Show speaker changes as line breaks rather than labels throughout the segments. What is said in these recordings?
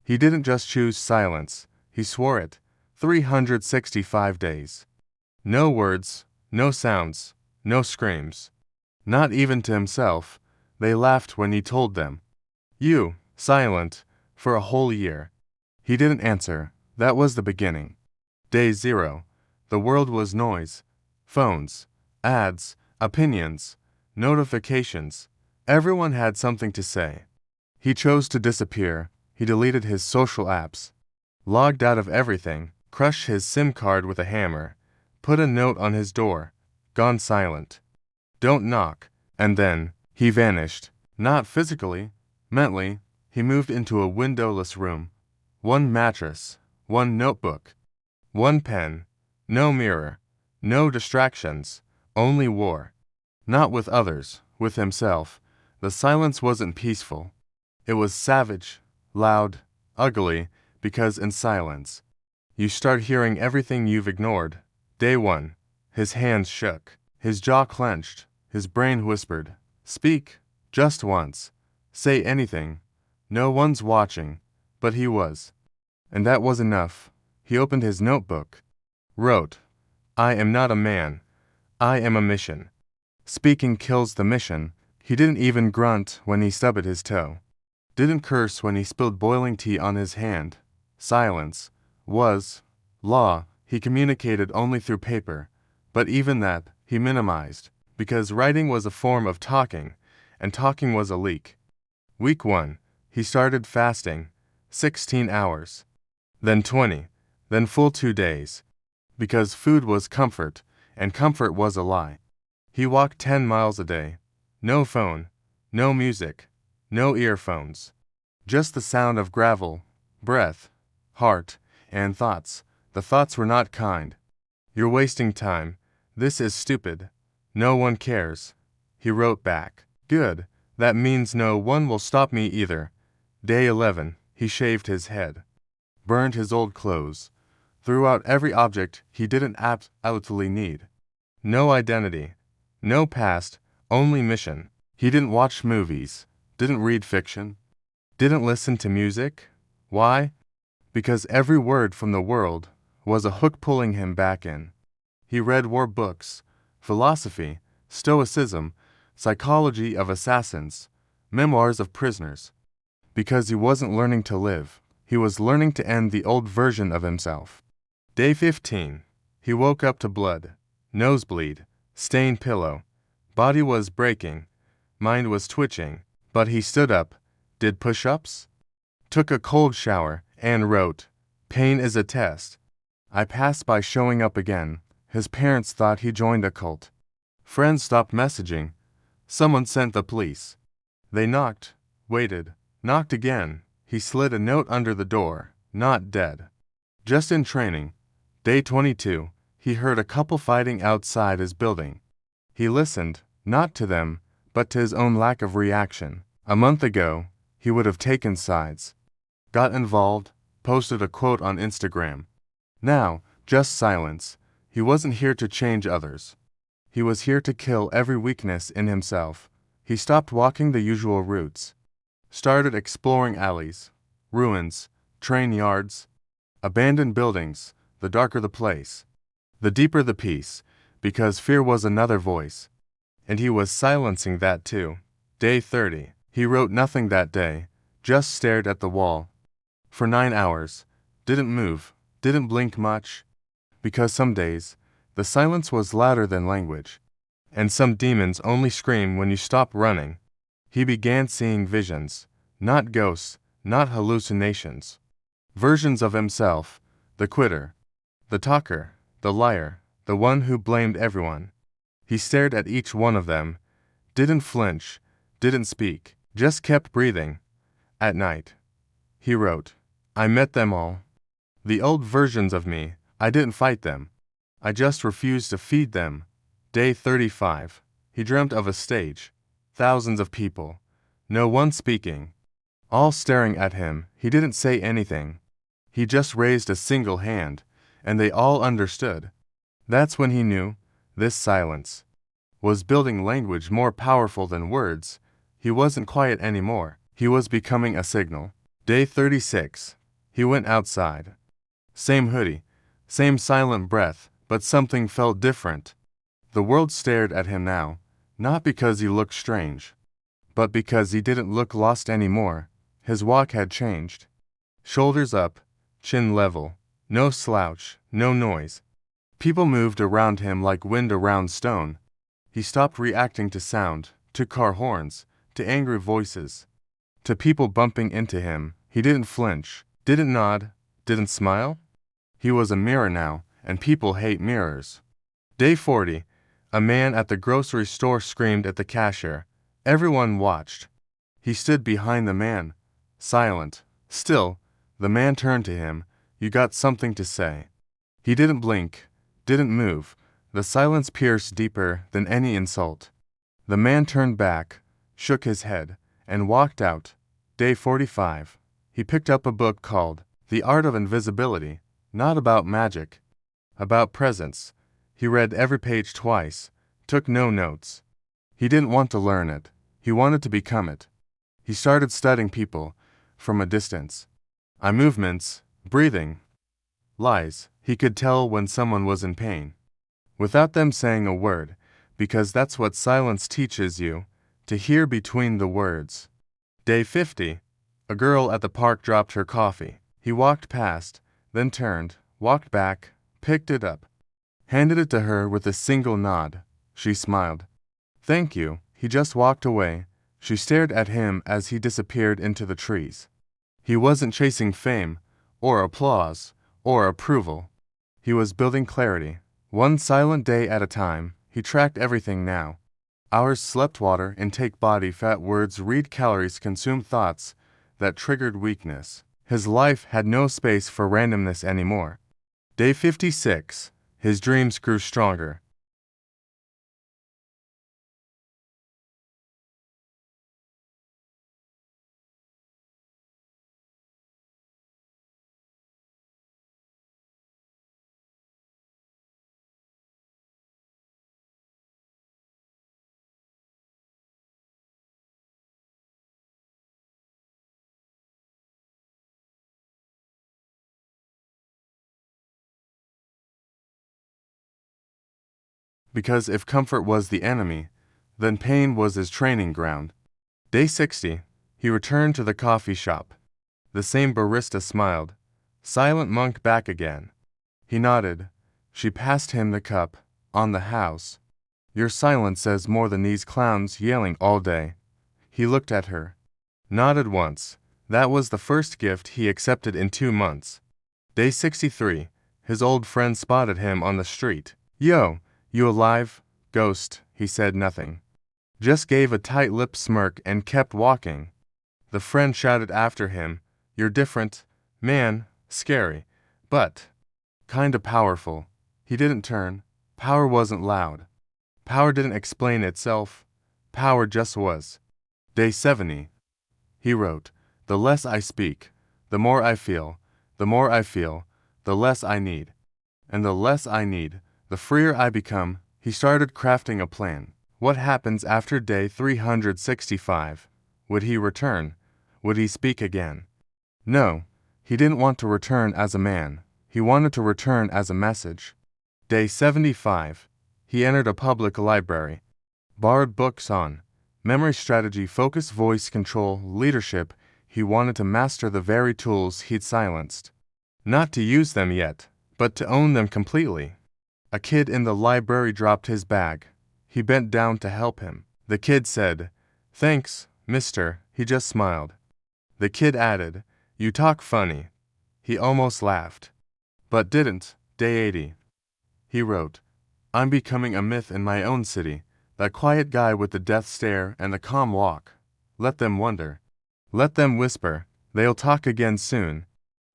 He didn't just choose silence, he swore it. 365 days. No words, no sounds, no screams. Not even to himself. They laughed when he told them. You, silent, for a whole year. He didn't answer. That was the beginning. Day 0. The world was noise. Phones, ads, opinions, notifications. Everyone had something to say. He chose to disappear. He deleted his social apps. Logged out of everything, crushed his SIM card with a hammer, put a note on his door, gone silent. Don't knock. And then, he vanished. Not physically, mentally. He moved into a windowless room. One mattress, one notebook, one pen, no mirror, no distractions, only war. Not with others, with himself. The silence wasn't peaceful. It was savage, loud, ugly, because in silence, you start hearing everything you've ignored. Day 1. His hands shook. His jaw clenched. His brain whispered, "Speak, just once. Say anything. No one's watching." But he was. And that was enough. He opened his notebook. Wrote, "I am not a man. I am a mission." Speaking kills the mission. He didn't even grunt when he stubbed his toe. Didn't curse when he spilled boiling tea on his hand. Silence was law. He communicated only through paper. But even that, he minimized, because writing was a form of talking, and talking was a leak. Week 1. He started fasting. 16 hours. Then 20. Then full 2 days. Because food was comfort, and comfort was a lie. He walked 10 miles a day. No phone, no music, no earphones. Just the sound of gravel, breath, heart, and thoughts. The thoughts were not kind. "You're wasting time. This is stupid. No one cares." He wrote back. "Good. That means no one will stop me either." Day 11. He shaved his head. Burned his old clothes. Threw out every object he didn't absolutely need. No identity. No past. Only mission. He didn't watch movies. Didn't read fiction. Didn't listen to music. Why? Because every word from the world was a hook pulling him back in. He read war books, philosophy, stoicism, psychology of assassins, memoirs of prisoners. Because he wasn't learning to live. He was learning to end the old version of himself. Day 15. He woke up to blood, nosebleed, stained pillow. Body was breaking, mind was twitching, but he stood up, did push-ups, took a cold shower, and wrote, "Pain is a test." I passed by showing up again. His parents thought he joined a cult. Friends stopped messaging. Someone sent the police. They knocked, waited, knocked again. He slid a note under the door, "Not dead. Just in training." Day 22. He heard a couple fighting outside his building. He listened, not to them, but to his own lack of reaction. A month ago, he would have taken sides. Got involved, posted a quote on Instagram. Now, just silence. He wasn't here to change others. He was here to kill every weakness in himself. He stopped walking the usual routes. Started exploring alleys, ruins, train yards, abandoned buildings. The darker the place, the deeper the peace, because fear was another voice. And he was silencing that too. Day 30. He wrote nothing that day, just stared at the wall. For 9 hours. Didn't move, didn't blink much. Because some days, the silence was louder than language. And some demons only scream when you stop running. He began seeing visions, not ghosts, not hallucinations. Versions of himself, the quitter, the talker, the liar, the one who blamed everyone. He stared at each one of them, didn't flinch, didn't speak, just kept breathing. At night, he wrote, "I met them all. The old versions of me, I didn't fight them. I just refused to feed them." Day 35. He dreamt of a stage, thousands of people, no one speaking, all staring at him. He didn't say anything. He just raised a single hand, and they all understood. That's when he knew, this silence was building language more powerful than words. He wasn't quiet anymore. He was becoming a signal. Day 36. He went outside. Same hoodie, same silent breath, but something felt different. The world stared at him now, not because he looked strange, but because he didn't look lost anymore. His walk had changed. Shoulders up, chin level, no slouch, no noise. People moved around him like wind around stone. He stopped reacting to sound, to car horns, to angry voices, to people bumping into him. He didn't flinch, didn't nod, didn't smile. He was a mirror now, and people hate mirrors. Day 40. A man at the grocery store screamed at the cashier. Everyone watched. He stood behind the man, silent. Still, the man turned to him. You got something to say. He didn't blink, didn't move. The silence pierced deeper than any insult. The man turned back, shook his head, and walked out. Day 45. He picked up a book called The Art of Invisibility, not about magic, about presence. He read every page twice, took no notes. He didn't want to learn it. He wanted to become it. He started studying people from a distance. Eye movements, breathing, lies. He could tell when someone was in pain, without them saying a word, because that's what silence teaches you, to hear between the words. Day 50. A girl at the park dropped her coffee. He walked past, then turned, walked back, picked it up, handed it to her with a single nod. She smiled. Thank you. He just walked away. She stared at him as he disappeared into the trees. He wasn't chasing fame, or applause, or approval. He was building clarity. One silent day at a time. He tracked everything now. Hours slept, water, intake, body fat, words, read, calories, consume, thoughts that triggered weakness. His life had no space for randomness anymore. Day 56. His dreams grew stronger. Because if comfort was the enemy, then pain was his training ground. Day 60. He returned to the coffee shop. The same barista smiled. Silent monk back again. He nodded. She passed him the cup. On the house. Your silence says more than these clowns yelling all day. He looked at her. Nodded once. That was the first gift he accepted in 2 months. Day 63. His old friend spotted him on the street. Yo, you alive? Ghost. He said nothing. Just gave a tight-lipped smirk and kept walking. The friend shouted after him, You're different, man, scary, but kinda powerful. He didn't turn. Power wasn't loud. Power didn't explain itself. Power just was. Day 70. He wrote, The less I speak, the more I feel, the more I feel, the less I need. And the less I need, the freer I become. He started crafting a plan. What happens after day 365? Would he return? Would he speak again? No, he didn't want to return as a man. He wanted to return as a message. Day 75. He entered a public library. Borrowed books on memory strategy, focus, voice control, leadership. He wanted to master the very tools he'd silenced. Not to use them yet, but to own them completely. A kid in the library dropped his bag. He bent down to help him. The kid said, Thanks, mister. He just smiled. The kid added, You talk funny. He almost laughed, but didn't. Day 80. He wrote, I'm becoming a myth in my own city. That quiet guy with the death stare and the calm walk. Let them wonder. Let them whisper. They'll talk again soon.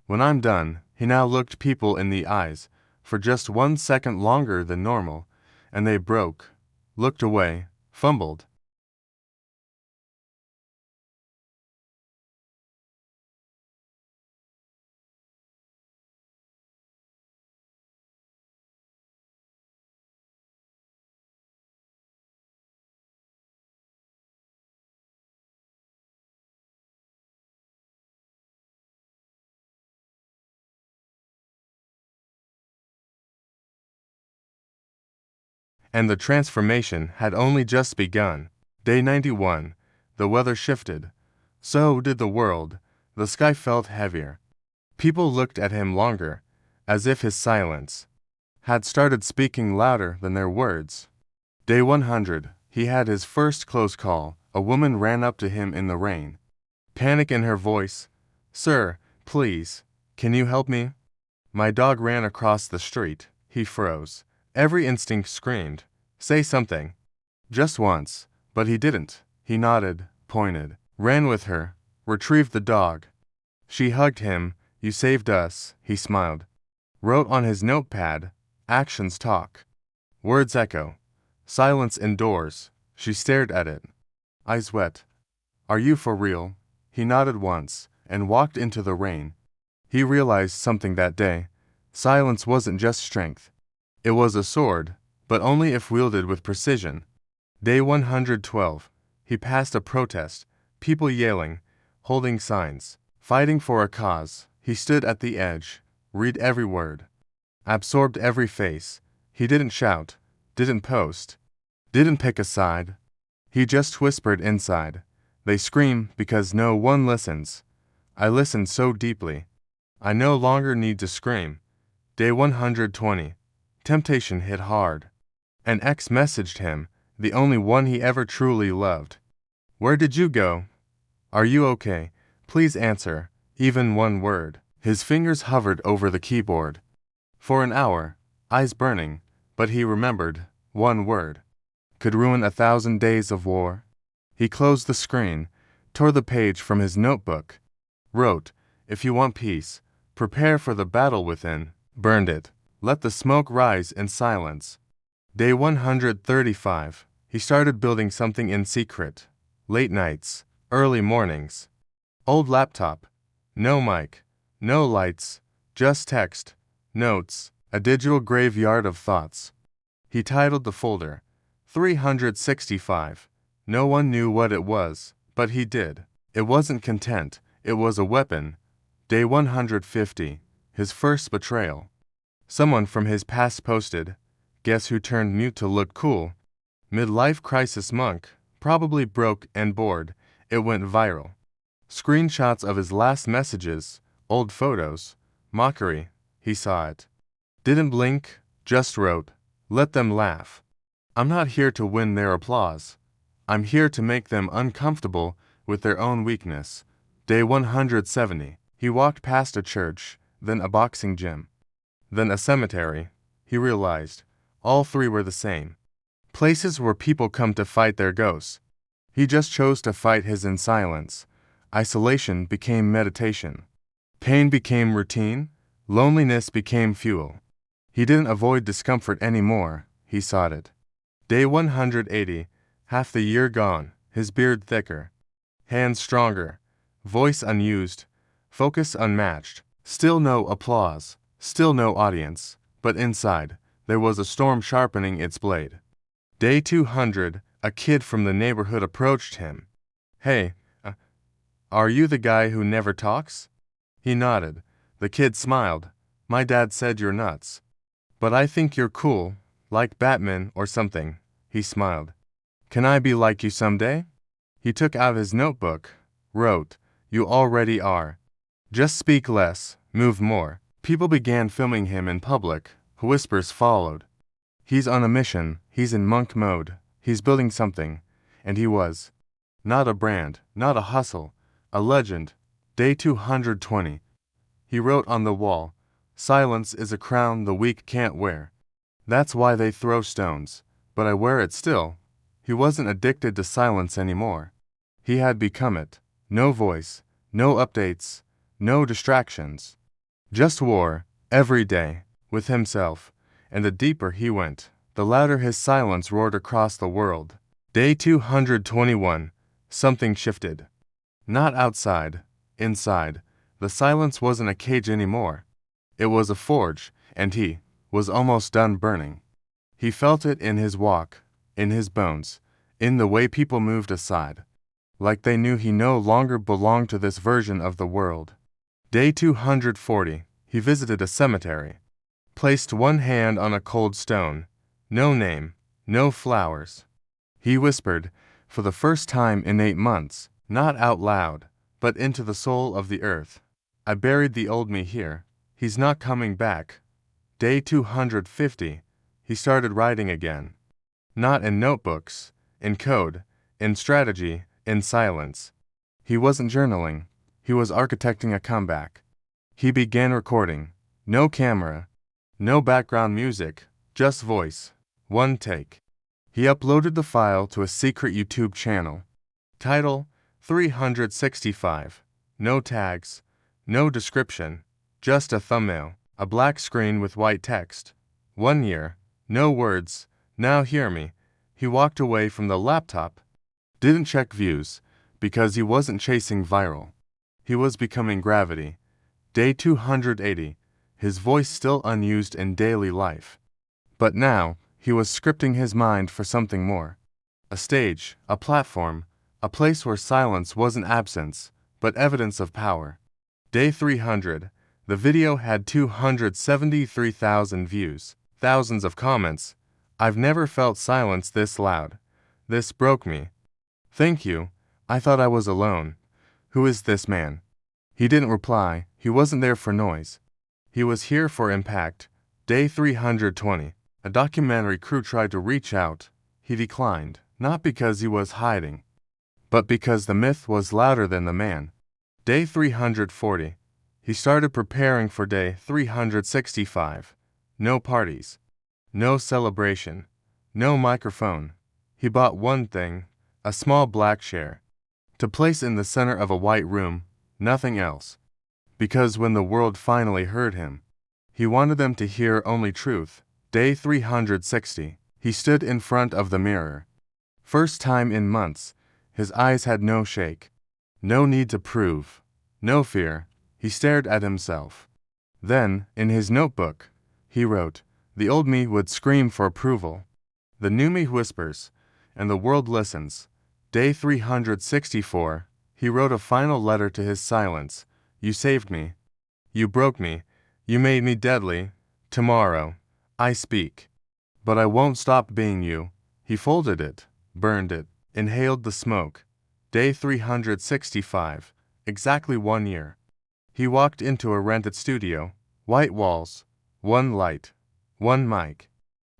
When I'm done, he now looked people in the eyes for just 1 second longer than normal, and they broke, looked away, fumbled. And the transformation had only just begun. Day 91. The weather shifted. So did the world. The sky felt heavier. People looked at him longer, as if his silence had started speaking louder than their words. Day 100. He had his first close call. A woman ran up to him in the rain. Panic in her voice. "Sir, please, can you help me? My dog ran across the street." He froze. Every instinct screamed, "Say something." Just once, but he didn't. He nodded, pointed, ran with her, retrieved the dog. She hugged him. "You saved us," he smiled. Wrote on his notepad, "Actions talk. Words echo. Silence endures." She stared at it, eyes wet. "Are you for real?" He nodded once, and walked into the rain. He realized something that day. Silence wasn't just strength. It was a sword, but only if wielded with precision. Day 112. He passed a protest, people yelling, holding signs, fighting for a cause. He stood at the edge, read every word, absorbed every face. He didn't shout, didn't post, didn't pick a side. He just whispered inside. They scream because no one listens. I listened so deeply. I no longer need to scream. Day 120. Temptation hit hard. An ex messaged him, the only one he ever truly loved. "Where did you go? Are you okay? Please answer, even one word." His fingers hovered over the keyboard. For an hour, eyes burning, but he remembered, one word could ruin 1,000 days of war. He closed the screen, tore the page from his notebook, wrote, "If you want peace, prepare for the battle within," burned it, let the smoke rise in silence. Day 135. He started building something in secret. Late nights, early mornings. Old laptop. No mic, no lights, just text, notes, a digital graveyard of thoughts. He titled the folder 365. No one knew what it was, but he did. It wasn't content, it was a weapon. Day 150. His first betrayal. Someone from his past posted, "Guess who turned mute to look cool? Midlife crisis monk, probably broke and bored." It went viral. Screenshots of his last messages, old photos, mockery. He saw it. Didn't blink, just wrote, "Let them laugh. I'm not here to win their applause. I'm here to make them uncomfortable with their own weakness." Day 170. He walked past a church, then a boxing gym, then a cemetery. He realized all three were the same. Places where people come to fight their ghosts. He just chose to fight his in silence. Isolation became meditation. Pain became routine. Loneliness became fuel. He didn't avoid discomfort anymore. He sought it. Day 180. Half the year gone. His beard thicker. Hands stronger. Voice unused. Focus unmatched. Still no applause. Still no audience. But inside, there was a storm sharpening its blade. Day 200. A kid from the neighborhood approached him. "Hey, are you the guy who never talks?" He nodded. The kid smiled. "My dad said you're nuts. But I think you're cool, like Batman or something." He smiled. "Can I be like you someday?" He took out his notebook, wrote, "You already are. Just speak less, move more." People began filming him in public. Whispers followed. He's on a mission, he's in monk mode, he's building something. And he was. Not a brand, not a hustle, a legend. Day 220. He wrote on the wall, "Silence is a crown the weak can't wear. That's why they throw stones, but I wear it still." He wasn't addicted to silence anymore. He had become it. No voice, no updates, no distractions. Just war, every day, with himself. And the deeper he went, the louder his silence roared across the world. Day 221. Something shifted. Not outside, inside. The silence wasn't a cage anymore. It was a forge, and he was almost done burning. He felt it in his walk, in his bones, in the way people moved aside, like they knew he no longer belonged to this version of the world. Day 240. He visited a cemetery. Placed one hand on a cold stone. No name, no flowers. He whispered, for the first time in 8 months, not out loud, but into the soul of the earth. I buried the old me here. He's not coming back. Day 250, he started writing again. Not in notebooks, in code, in strategy, in silence. He wasn't journaling. He was architecting a comeback. He began recording. No camera, no background music, just voice. One take. He uploaded the file to a secret YouTube channel. Title, 365. No tags, no description, just a thumbnail, a black screen with white text. 1 year, no words, now hear me. He walked away from the laptop. Didn't check views, because he wasn't chasing viral. He was becoming gravity. Day 280, his voice still unused in daily life. But now, he was scripting his mind for something more. A stage, a platform, a place where silence wasn't absence, but evidence of power. Day 300, the video had 273,000 views, thousands of comments. I've never felt silence this loud. This broke me. Thank you. I thought I was alone. Who is this man? He didn't reply. He wasn't there for noise. He was here for impact. Day 320. A documentary crew tried to reach out. He declined, not because he was hiding, but because the myth was louder than the man. Day 340. He started preparing for day 365. No parties. No celebration. No microphone. He bought one thing, a small black chair, to place in the center of a white room, nothing else. Because when the world finally heard him, he wanted them to hear only truth. Day 360. He stood in front of the mirror. First time in months, his eyes had no shake. No need to prove. No fear. He stared at himself. Then, in his notebook, he wrote, "The old me would scream for approval. The new me whispers, and the world listens." Day 364. He wrote a final letter to his silence. You saved me. You broke me. You made me deadly. Tomorrow, I speak. But I won't stop being you. He folded it, burned it, inhaled the smoke. Day 365. Exactly 1 year. He walked into a rented studio. White walls. One light. One mic.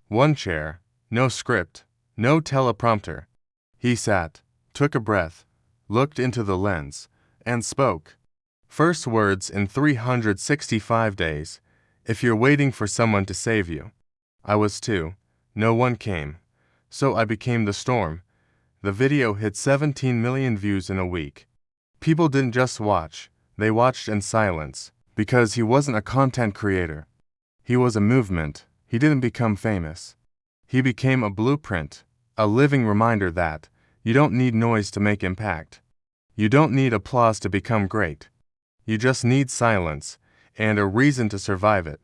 One chair. No script. No teleprompter. He sat, took a breath, looked into the lens, and spoke. First words in 365 days. If you're waiting for someone to save you. I was too. No one came. So I became the storm. The video hit 17 million views in a week. People didn't just watch, they watched in silence, because he wasn't a content creator. He was a movement. He didn't become famous. He became a blueprint, a living reminder that you don't need noise to make impact. You don't need applause to become great. You just need silence and a reason to survive it.